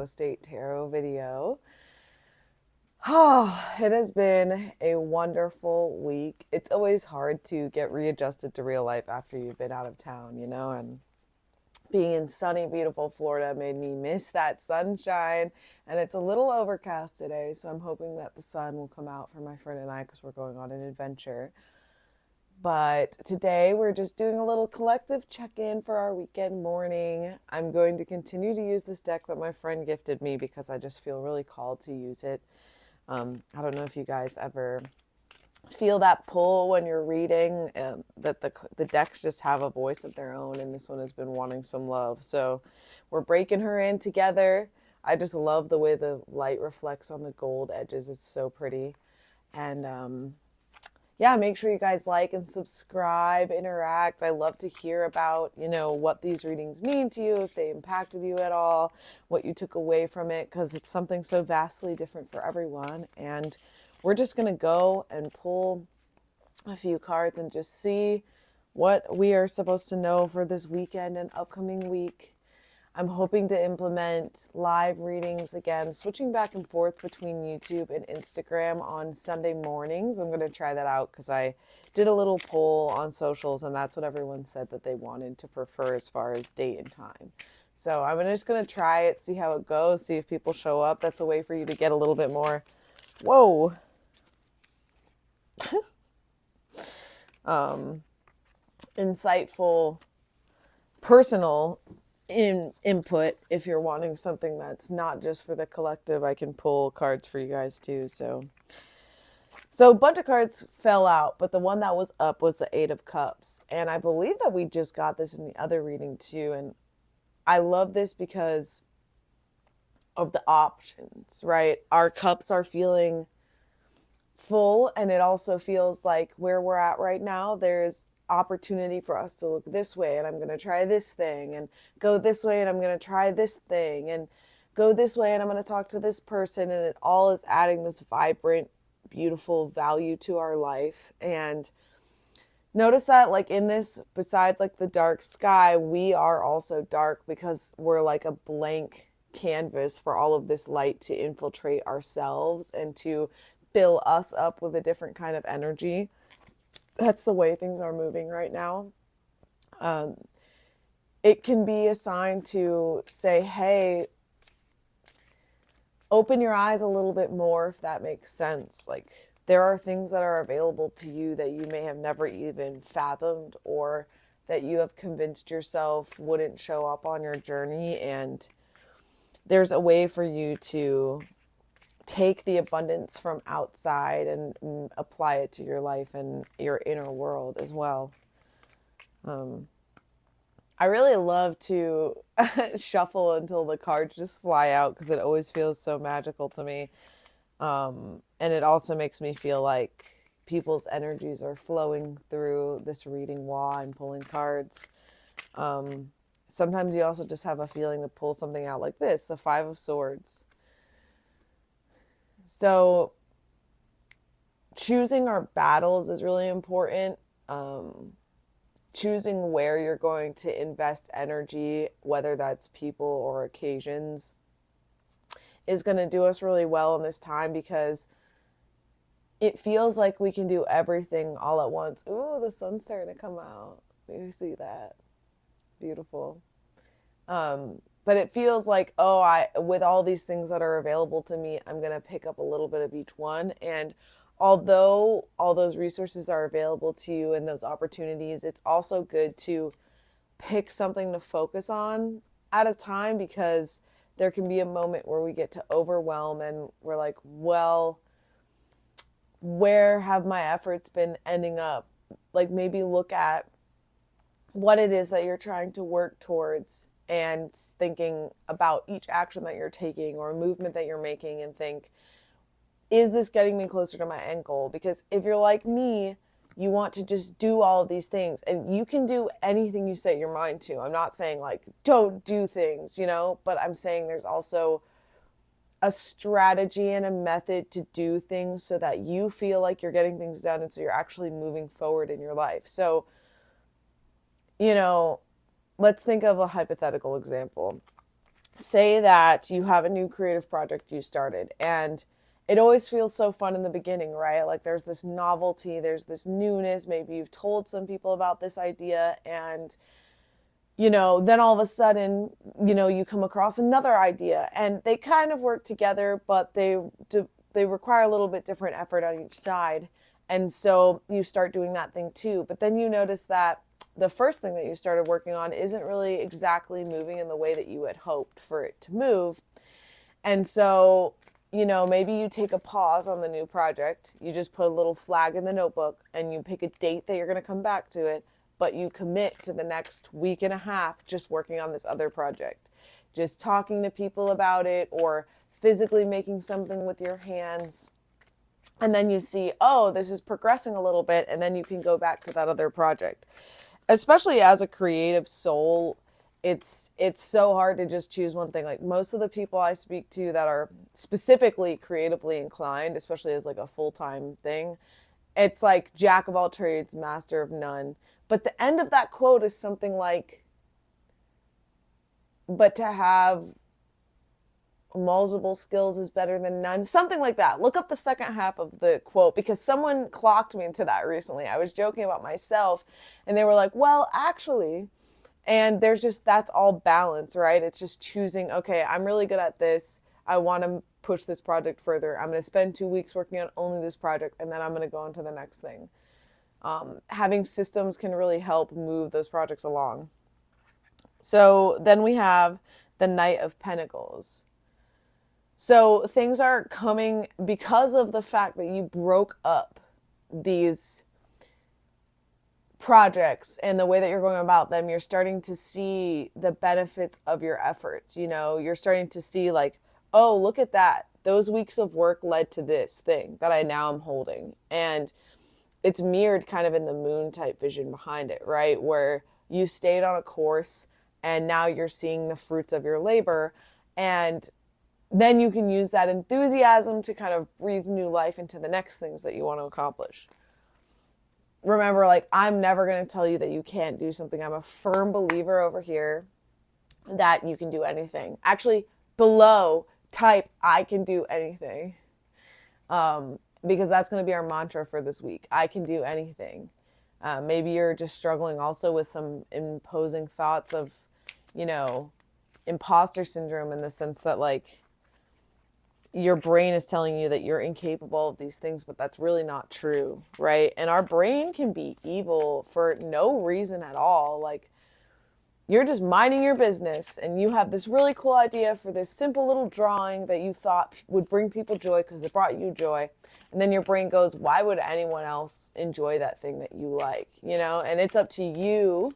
post-date tarot video. Oh, it has been a wonderful week. It's always hard to get readjusted to real life after you've been out of town, and being in sunny, beautiful Florida made me miss that sunshine. And it's a little overcast today, so I'm hoping that the sun will come out for my friend and I because we're going on an adventure. But today we're just doing a little collective check-in for our weekend morning. I'm going to continue to use this deck that my friend gifted me because I just feel really called to use it. I don't know if you guys ever feel that pull when you're reading, that the decks just have a voice of their own, and this one has been wanting some love. So we're breaking her in together. I just love the way the light reflects on the gold edges. It's so pretty. And yeah, make sure you guys like and subscribe, interact. I love to hear about, what these readings mean to you, if they impacted you at all, what you took away from it, because it's something so vastly different for everyone. And we're just going to go and pull a few cards and just see what we are supposed to know for this weekend and upcoming week. I'm hoping to implement live readings again, switching back and forth between YouTube and Instagram on Sunday mornings. I'm going to try that out because I did a little poll on socials, and that's what everyone said that they wanted to prefer as far as date and time. So I'm just going to try it, see how it goes, see if people show up. That's a way for you to get a little bit more, whoa, insightful, personal input. If you're wanting something that's not just for the collective, I can pull cards for you guys too. So a bunch of cards fell out, but the one that was up was the Eight of Cups. And I believe that we just got this in the other reading too. And I love this because of the options, right? Our cups are feeling full, and it also feels like where we're at right now, there's opportunity for us to look this way, and I'm going to try this thing, and go this way, and I'm going to try this thing, and go this way, and I'm going to talk to this person, and it all is adding this vibrant, beautiful value to our life. And notice that, like, in this, besides like the dark sky, we are also dark because we're like a blank canvas for all of this light to infiltrate ourselves and to fill us up with a different kind of energy. That's the way things are moving right now. It can be a sign to say, hey, open your eyes a little bit more, if that makes sense. Like, there are things that are available to you that you may have never even fathomed, or that you have convinced yourself wouldn't show up on your journey. And there's a way for you to take the abundance from outside and apply it to your life and your inner world as well. I really love to shuffle until the cards just fly out because it always feels so magical to me. And it also makes me feel like people's energies are flowing through this reading while I'm pulling cards. Sometimes you also just have a feeling to pull something out like this, the Five of Swords. So choosing our battles is really important. Choosing where you're going to invest energy, whether that's people or occasions, is going to do us really well in this time because it feels like we can do everything all at once. Ooh, the sun's starting to come out. You see that? Beautiful. But it feels like, with all these things that are available to me, I'm going to pick up a little bit of each one. And although all those resources are available to you and those opportunities, it's also good to pick something to focus on at a time, because there can be a moment where we get to overwhelm and we're like, well, where have my efforts been ending up? Like, maybe look at what it is that you're trying to work towards and thinking about each action that you're taking or movement that you're making, and think, is this getting me closer to my end goal? Because if you're like me, you want to just do all of these things, and you can do anything you set your mind to. I'm not saying like, don't do things, but I'm saying there's also a strategy and a method to do things so that you feel like you're getting things done, and so you're actually moving forward in your life. So, let's think of a hypothetical example. say that you have a new creative project you started, and it always feels so fun in the beginning, right? Like there's this novelty, there's this newness. Maybe you've told some people about this idea, and then all of a sudden, you come across another idea, and they kind of work together, but they require a little bit different effort on each side. And so you start doing that thing too. But then you notice that the first thing that you started working on isn't really exactly moving in the way that you had hoped for it to move. And so, maybe you take a pause on the new project. You just put a little flag in the notebook and you pick a date that you're going to come back to it, but you commit to the next week and a half just working on this other project, just talking to people about it or physically making something with your hands. And then you see, oh, this is progressing a little bit, and then you can go back to that other project. Especially as a creative soul, it's so hard to just choose one thing. Like most of the people I speak to that are specifically creatively inclined, especially as like a full-time thing, it's like jack of all trades, master of none. But the end of that quote is something like, but to have multiple skills is better than none. Something like that. Look up the second half of the quote, because someone clocked me into that recently. I was joking about myself and they were like, well, actually, and that's all balance, right? It's just choosing, okay, I'm really good at this. I want to push this project further. I'm going to spend 2 weeks working on only this project, and then I'm going to go on to the next thing. Having systems can really help move those projects along. So then we have the Knight of Pentacles. So things are coming because of the fact that you broke up these projects and the way that you're going about them. You're starting to see the benefits of your efforts. You're starting to see like, oh, look at that. Those weeks of work led to this thing that I now am holding. And it's mirrored kind of in the moon type vision behind it, right? Where you stayed on a course and now you're seeing the fruits of your labor. And then you can use that enthusiasm to kind of breathe new life into the next things that you want to accomplish. Remember, like, I'm never going to tell you that you can't do something. I'm a firm believer over here that you can do anything. Actually, below, type, I can do anything. Because that's going to be our mantra for this week. I can do anything. Maybe you're just struggling also with some imposing thoughts of, imposter syndrome, in the sense that, like, your brain is telling you that you're incapable of these things, but that's really not true, right? And our brain can be evil for no reason at all. Like, you're just minding your business and you have this really cool idea for this simple little drawing that you thought would bring people joy because it brought you joy. And then your brain goes, why would anyone else enjoy that thing that you like? And it's up to you,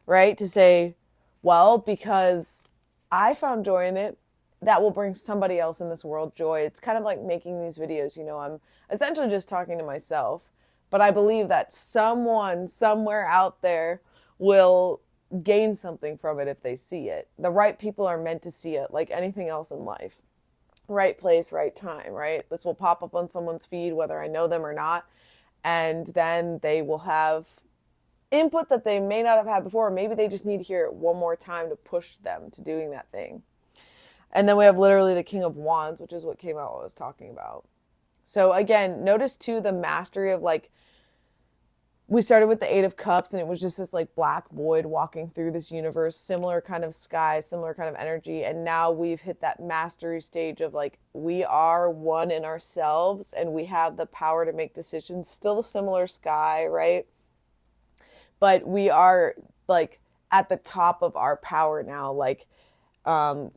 right, to say, well, because I found joy in it, that will bring somebody else in this world joy. It's kind of like making these videos. I'm essentially just talking to myself, but I believe that someone somewhere out there will gain something from it if they see it. The right people are meant to see it, like anything else in life. Right place, right time, right? This will pop up on someone's feed, whether I know them or not, and then they will have input that they may not have had before. Or maybe they just need to hear it one more time to push them to doing that thing. And then we have literally the King of Wands, which is what came out while I was talking about. So again, notice too the mastery of, like, we started with the Eight of Cups and it was just this like black void walking through this universe, similar kind of sky, similar kind of energy. And now we've hit that mastery stage of, like, we are one in ourselves and we have the power to make decisions. Still a similar sky, right? But we are like at the top of our power now. Like,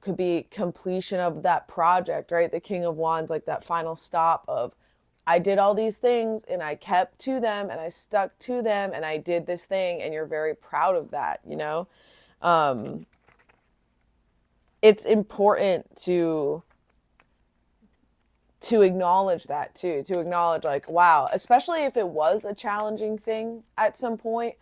could be completion of that project, right? The King of Wands, like that final stop of, I did all these things and I kept to them and I stuck to them and I did this thing, and you're very proud of that, It's important to acknowledge that too, to acknowledge, like, wow, especially if it was a challenging thing at some point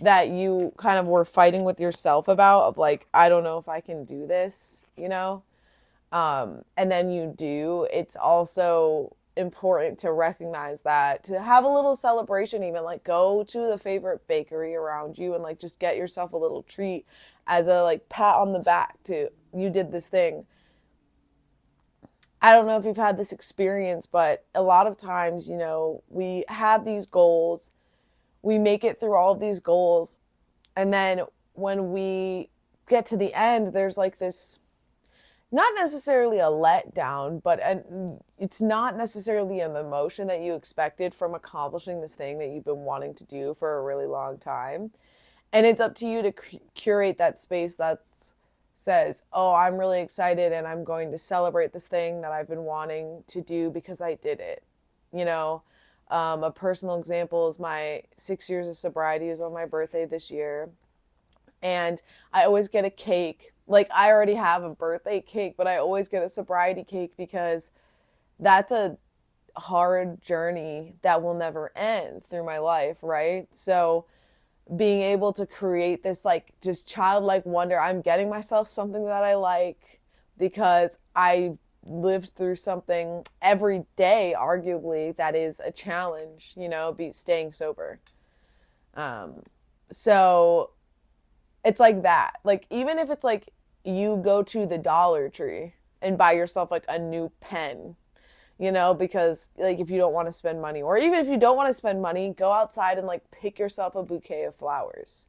that you kind of were fighting with yourself about, of like, I don't know if I can do this, and then you do. It's also important to recognize that, to have a little celebration, even like go to the favorite bakery around you and like just get yourself a little treat as a like pat on the back to you did this thing. I don't know if you've had this experience, but a lot of times, you know, we have these goals, we make it through all of these goals, and then when we get to the end, there's like this, not necessarily a letdown, but it's not necessarily an emotion that you expected from accomplishing this thing that you've been wanting to do for a really long time. And it's up to you to curate that space that's says, oh, I'm really excited and I'm going to celebrate this thing that I've been wanting to do because I did it. You know, a personal example is my 6 years of sobriety is on my birthday this year. And I always get a cake. Like, I already have a birthday cake, but I always get a sobriety cake because that's a hard journey that will never end through my life, right? So being able to create this like just childlike wonder, I'm getting myself something that I like because I lived through something every day, arguably, that is a challenge, you know, be staying sober. So it's like that. Like, even if it's like you go to the Dollar Tree and buy yourself like a new pen, you know, because like if you don't want to spend money, or even if you don't want to spend money, go outside and like pick yourself a bouquet of flowers,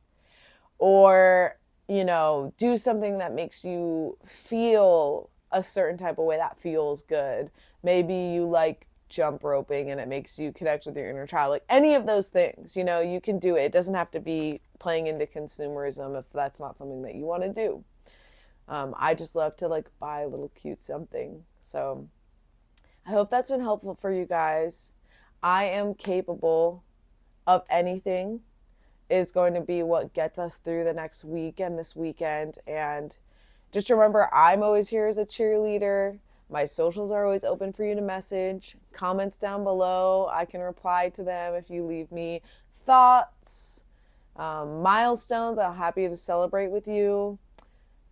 or, you know, do something that makes you feel a certain type of way that feels good. Maybe you like jump roping and it makes you connect with your inner child. Like, any of those things, you know, you can do it. It doesn't have to be playing into consumerism if that's not something that you want to do. I just love to like buy a little cute something. So I hope that's been helpful for you guys. I am capable of anything is going to be what gets us through the next week and this weekend. And just remember, I'm always here as a cheerleader. My socials are always open for you to message. Comments down below, I can reply to them if you leave me thoughts, milestones. I'm happy to celebrate with you.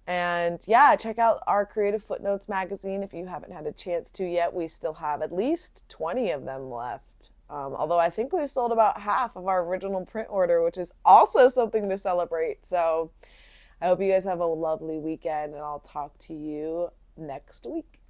And yeah, check out our Creative Footnotes magazine if you haven't had a chance to yet. We still have at least 20 of them left. Although I think we've sold about half of our original print order, which is also something to celebrate. So I hope you guys have a lovely weekend, and I'll talk to you next week.